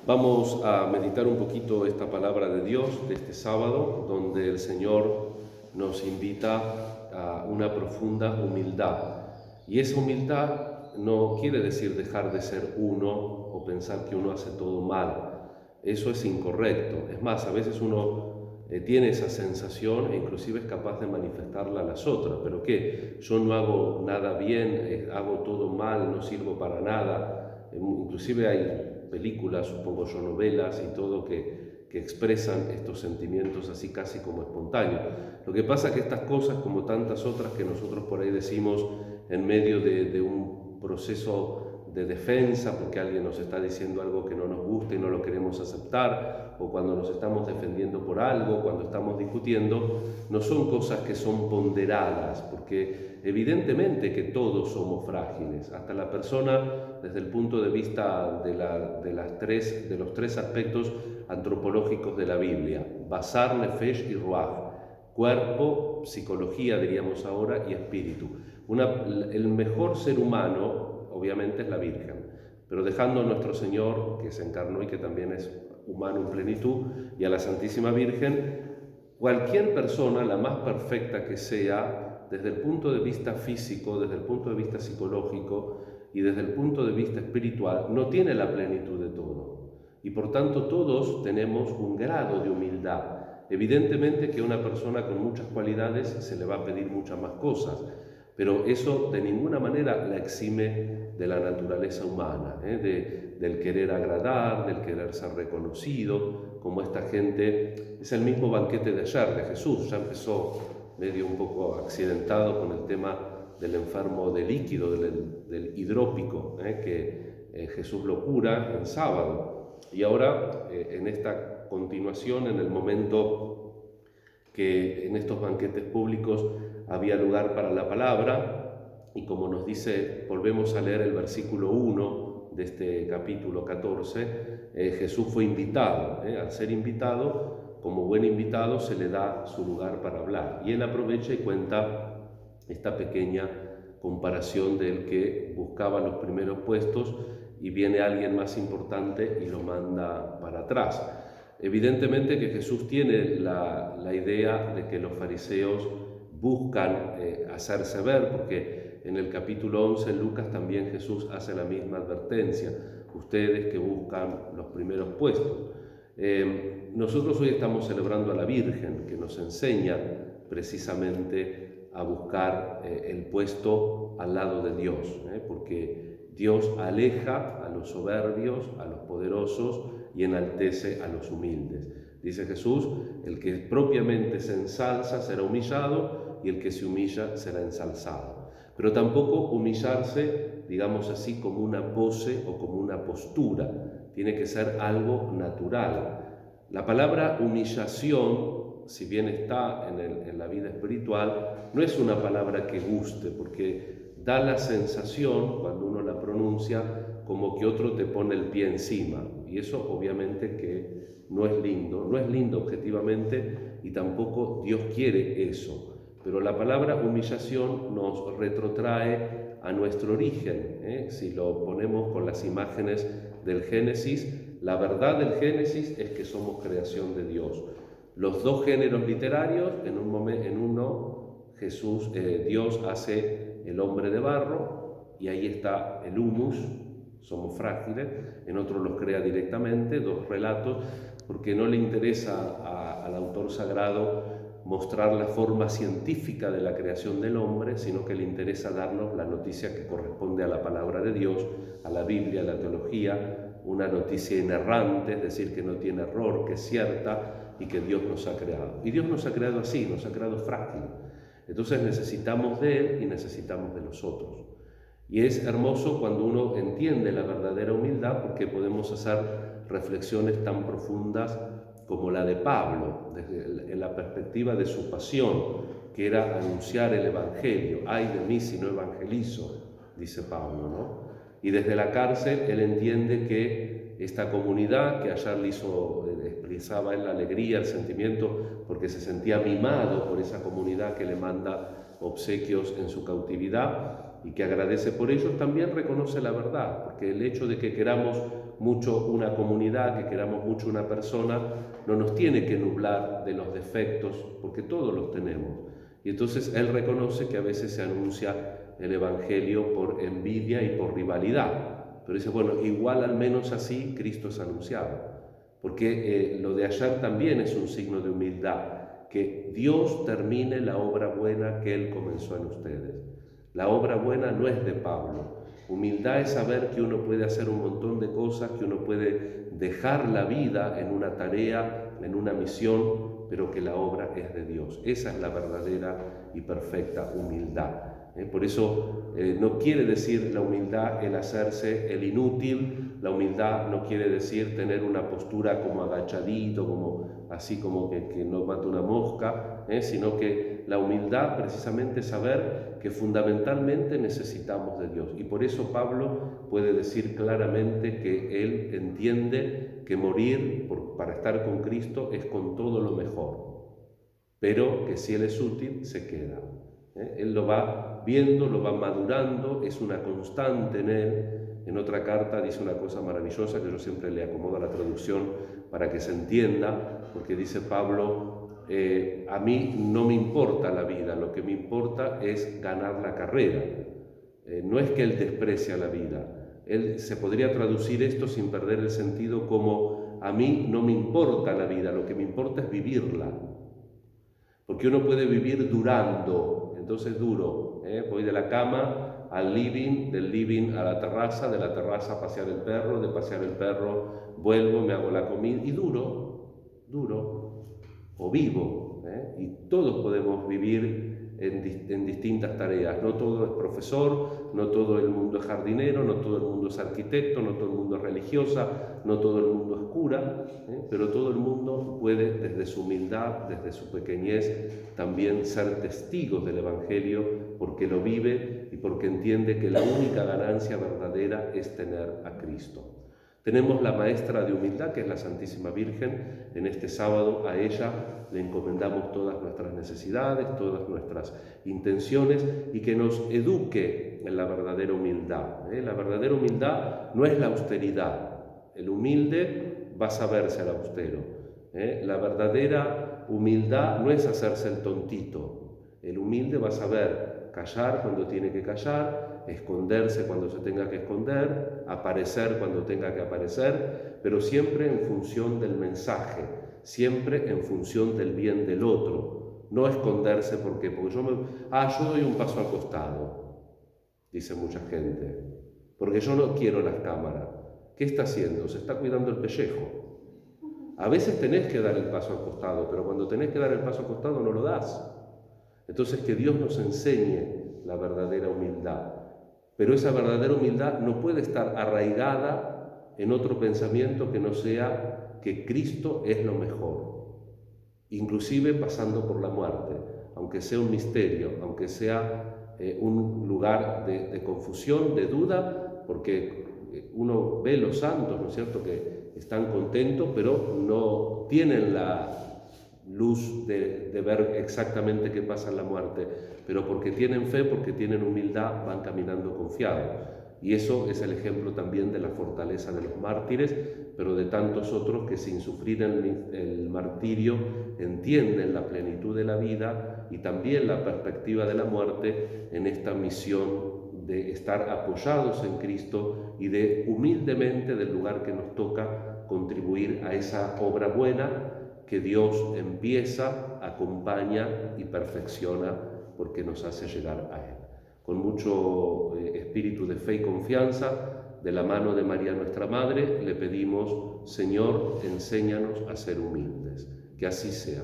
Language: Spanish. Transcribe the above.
Vamos a meditar un poquito esta palabra de Dios de este sábado, donde el Señor nos invita a una profunda humildad. Y esa humildad no quiere decir dejar de ser uno o pensar que uno hace todo mal. Eso es incorrecto. Es más, a veces uno tiene esa sensación e inclusive es capaz de manifestarla a las otras. ¿Pero qué? Yo no hago nada bien, hago todo mal, no sirvo para nada. Inclusive hay películas, supongo yo, novelas y todo que expresan estos sentimientos así casi como espontáneos. Lo que pasa es que estas cosas, como tantas otras que nosotros por ahí decimos en medio de un proceso de defensa, porque alguien nos está diciendo algo que no nos gusta y no lo queremos aceptar, o cuando nos estamos defendiendo por algo, cuando estamos discutiendo, no son cosas que son ponderadas, porque evidentemente que todos somos frágiles, hasta la persona desde el punto de vista de los tres aspectos antropológicos de la Biblia, Basar, Nefesh y Ruach, cuerpo, psicología diríamos ahora, y espíritu. El mejor ser humano, obviamente, es la Virgen, pero dejando a nuestro Señor, que se encarnó y que también es humano en plenitud, y a la Santísima Virgen, cualquier persona, la más perfecta que sea, desde el punto de vista físico, desde el punto de vista psicológico y desde el punto de vista espiritual, no tiene la plenitud de todo. Y por tanto todos tenemos un grado de humildad. Evidentemente que a una persona con muchas cualidades se le va a pedir muchas más cosas, pero eso de ninguna manera la exime de la naturaleza humana, del querer agradar, del querer ser reconocido, como esta gente. Es el mismo banquete de ayer de Jesús, ya empezó medio un poco accidentado con el tema del enfermo de líquido, del hidrópico, que Jesús lo cura en sábado. Y ahora, en esta continuación, en el momento que en estos banquetes públicos había lugar para la palabra, y como nos dice, volvemos a leer el versículo 1 de este capítulo 14, Jesús fue invitado. Al ser invitado, como buen invitado, se le da su lugar para hablar. Y él aprovecha y cuenta esta pequeña comparación del que buscaba los primeros puestos y viene alguien más importante y lo manda para atrás. Evidentemente que Jesús tiene la idea de que los fariseos buscan hacerse ver, porque en el capítulo 11 en Lucas también Jesús hace la misma advertencia: ustedes que buscan los primeros puestos. Nosotros hoy estamos celebrando a la Virgen, que nos enseña precisamente a buscar el puesto al lado de Dios, porque Dios aleja a los soberbios, a los poderosos, y enaltece a los humildes. Dice Jesús: el que propiamente se ensalza será humillado, y el que se humilla será ensalzado. Pero tampoco humillarse, digamos así, como una pose o como una postura. Tiene que ser algo natural. La palabra humillación, si bien está en la vida espiritual, no es una palabra que guste, porque da la sensación, cuando uno la pronuncia, como que otro te pone el pie encima. Y eso obviamente que no es lindo objetivamente, y tampoco Dios quiere eso. Pero la palabra humillación nos retrotrae a nuestro origen. Si lo ponemos con las imágenes del Génesis, la verdad del Génesis es que somos creación de Dios. Los dos géneros literarios, en uno Dios hace el hombre de barro, y ahí está el humus, somos frágiles. En otro los crea directamente, dos relatos, porque no le interesa al autor sagrado mostrar la forma científica de la creación del hombre, sino que le interesa darnos la noticia que corresponde a la palabra de Dios, a la Biblia, a la teología, una noticia inerrante, es decir, que no tiene error, que es cierta y que Dios nos ha creado. Y Dios nos ha creado así, nos ha creado frágil. Entonces necesitamos de Él y necesitamos de los otros. Y es hermoso cuando uno entiende la verdadera humildad, porque podemos hacer reflexiones tan profundas como la de Pablo, en la perspectiva de su pasión, que era anunciar el Evangelio. ¡Ay de mí si no evangelizo!, dice Pablo, ¿no? Y desde la cárcel él entiende que esta comunidad, que ayer expresaba en la alegría, el sentimiento, porque se sentía mimado por esa comunidad que le manda obsequios en su cautividad, y que agradece por ello, también reconoce la verdad, porque el hecho de que queramos mucho una comunidad, que queramos mucho una persona, no nos tiene que nublar de los defectos, porque todos los tenemos. Y entonces él reconoce que a veces se anuncia el Evangelio por envidia y por rivalidad, pero dice, bueno, igual al menos así Cristo es anunciado, porque lo de ayer también es un signo de humildad, que Dios termine la obra buena que Él comenzó en ustedes. La obra buena no es de Pablo. Humildad es saber que uno puede hacer un montón de cosas, que uno puede dejar la vida en una tarea, en una misión, pero que la obra es de Dios. Esa es la verdadera y perfecta humildad. Por eso no quiere decir la humildad el hacerse el inútil, la humildad no quiere decir tener una postura como agachadito, como así como que no mata una mosca, sino que la humildad precisamente es saber que fundamentalmente necesitamos de Dios. Y por eso Pablo puede decir claramente que él entiende que morir para estar con Cristo es con todo lo mejor, pero que si él es útil, se queda. Él lo va viendo, lo va madurando, es una constante en él. En otra carta dice una cosa maravillosa que yo siempre le acomodo a la traducción para que se entienda, porque dice Pablo, a mí no me importa la vida, lo que me importa es ganar la carrera. No es que él desprecia la vida, él se podría traducir esto sin perder el sentido como a mí no me importa la vida, lo que me importa es vivirla. Porque uno puede vivir durando, entonces duro, voy de la cama al living, del living a la terraza, de la terraza a pasear el perro, de pasear el perro vuelvo, me hago la comida y duro, o vivo, y todos podemos vivir en distintas tareas. No todo es profesor, no todo el mundo es jardinero, no todo el mundo es arquitecto, no todo el mundo es religiosa, no todo el mundo es cura, pero todo el mundo puede, desde su humildad, desde su pequeñez, también ser testigos del Evangelio, porque lo vive y porque entiende que la única ganancia verdadera es tener a Cristo. Tenemos la maestra de humildad, que es la Santísima Virgen. En este sábado a ella le encomendamos todas nuestras necesidades, todas nuestras intenciones, y que nos eduque en la verdadera humildad. La verdadera humildad no es la austeridad. El humilde va a saberse al austero. La verdadera humildad no es hacerse el tontito. El humilde va a saber callar cuando tiene que callar, esconderse cuando se tenga que esconder, aparecer cuando tenga que aparecer, pero siempre en función del mensaje, siempre en función del bien del otro. No esconderse porque yo doy un paso al costado, dice mucha gente, porque yo no quiero las cámaras. ¿Qué está haciendo? Se está cuidando el pellejo. A veces tenés que dar el paso al costado, pero cuando tenés que dar el paso al costado no lo das. Entonces que Dios nos enseñe la verdadera humildad. Pero esa verdadera humildad no puede estar arraigada en otro pensamiento que no sea que Cristo es lo mejor, inclusive pasando por la muerte, aunque sea un misterio, aunque sea un lugar de confusión, de duda, porque uno ve los santos, ¿no es cierto?, que están contentos, pero no tienen la luz de ver exactamente qué pasa en la muerte, pero porque tienen fe, porque tienen humildad, van caminando confiados. Y eso es el ejemplo también de la fortaleza de los mártires, pero de tantos otros que sin sufrir el martirio entienden la plenitud de la vida y también la perspectiva de la muerte en esta misión de estar apoyados en Cristo y de humildemente, del lugar que nos toca, contribuir a esa obra buena que Dios empieza, acompaña y perfecciona porque nos hace llegar a Él. Con mucho espíritu de fe y confianza, de la mano de María nuestra Madre, le pedimos: Señor, enséñanos a ser humildes. Que así sea.